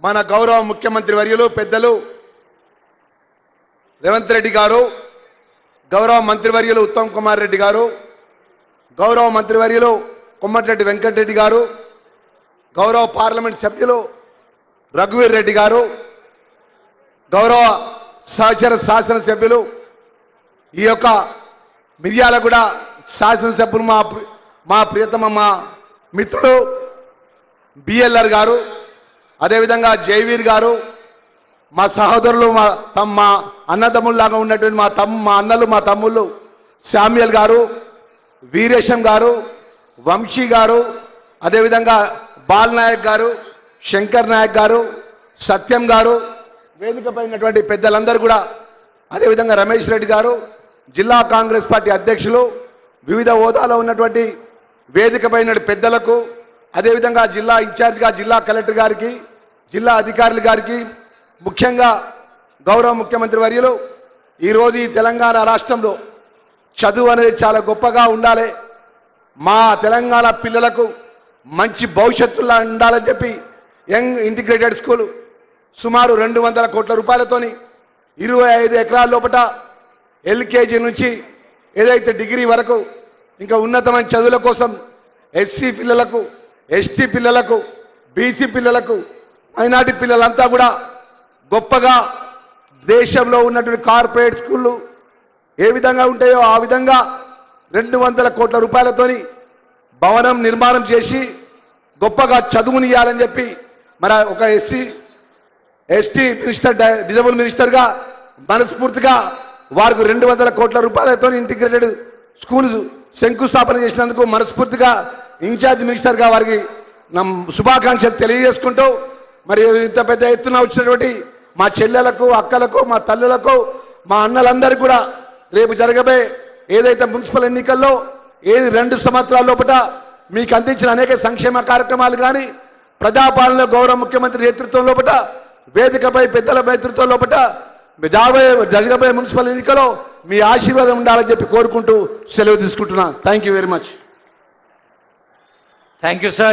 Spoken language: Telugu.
మన గౌరవ ముఖ్యమంత్రి వర్యులు పెద్దలు రేవంత్ రెడ్డి గారు, గౌరవ మంత్రివర్యులు ఉత్తమ్ కుమార్ రెడ్డి గారు, గౌరవ మంత్రివర్యులు కొమ్మటిరెడ్డి వెంకటరెడ్డి గారు, గౌరవ పార్లమెంట్ సభ్యులు రఘువీర్ రెడ్డి గారు, గౌరవ సహచర శాసనసభ్యులు ఈ యొక్క మిర్యాలగూడ శాసనసభ్యులు మా ప్రియతమ మా మిత్రుడు బిఎల్ఆర్ గారు, అదేవిధంగా జైవీర్ గారు, మా సహోదరులు మా అన్నదమ్ముల్లాగా ఉన్నటువంటి మా అన్నలు మా తమ్ముళ్ళు శామ్యుల్ గారు, వీరేశం గారు, వంశీ గారు, అదేవిధంగా బాల్ నాయక్ గారు, శంకర్ నాయక్ గారు, సత్యం గారు, వేదికపైనటువంటి పెద్దలందరూ కూడా, అదేవిధంగా రమేష్ రెడ్డి గారు, జిల్లా కాంగ్రెస్ పార్టీ అధ్యక్షులు, వివిధ హోదాలో ఉన్నటువంటి వేదికపైన పెద్దలకు, అదేవిధంగా జిల్లా ఇన్ఛార్జిగా జిల్లా కలెక్టర్ గారికి, జిల్లా అధికారుల గారికి, ముఖ్యంగా గౌరవ ముఖ్యమంత్రి వర్యులు ఈరోజు ఈ తెలంగాణ రాష్ట్రంలో చదువు అనేది చాలా గొప్పగా ఉండాలి, మా తెలంగాణ పిల్లలకు మంచి భవిష్యత్తులా ఉండాలని చెప్పి యంగ్ ఇంటిగ్రేటెడ్ స్కూల్ సుమారు 200 కోట్ల రూపాయలతోని 25 ఎకరాల లోపల ఎల్కేజీ నుంచి ఏదైతే డిగ్రీ వరకు ఇంకా ఉన్నతమైన చదువుల కోసం ఎస్సీ పిల్లలకు, ఎస్టీ పిల్లలకు, బీసీ పిల్లలకు, మైనార్టీ పిల్లలంతా కూడా గొప్పగా దేశంలో ఉన్నటువంటి కార్పొరేట్ స్కూళ్ళు ఏ విధంగా ఉంటాయో ఆ విధంగా 200 కోట్ల రూపాయలతోని భవనం నిర్మాణం చేసి గొప్పగా చదువునియాలని చెప్పి మరి ఒక ఎస్టీ మినిస్టర్, డిజబుల్ మినిస్టర్గా మనస్ఫూర్తిగా వారికి 200 కోట్ల రూపాయలతో ఇంటిగ్రేటెడ్ స్కూల్ శంకుస్థాపన చేసినందుకు మనస్ఫూర్తిగా ఇన్ఛార్జ్ మినిస్టర్గా వారికి శుభాకాంక్షలు తెలియజేసుకుంటూ, మరి ఇంత పెద్ద ఎత్తున వచ్చినటువంటి మా చెల్లెలకు, అక్కలకు, మా తల్లులకు, మా అన్నలందరికీ కూడా రేపు జరగబోయే ఏదైతే మున్సిపల్ ఎన్నికల్లో 2 సంవత్సరాల లోపల మీకు అందించిన అనేక సంక్షేమ కార్యక్రమాలు కానీ, ప్రజాపాలనలో గౌరవ ముఖ్యమంత్రి నేతృత్వం లోపల, వేదికపై పెద్దల నేతృత్వం లోపల జరగబోయే మున్సిపల్ ఎన్నికలో మీ ఆశీర్వాదం ఉండాలని చెప్పి కోరుకుంటూ సెలవు తీసుకుంటున్నా. Thank you very much. Thank you sir.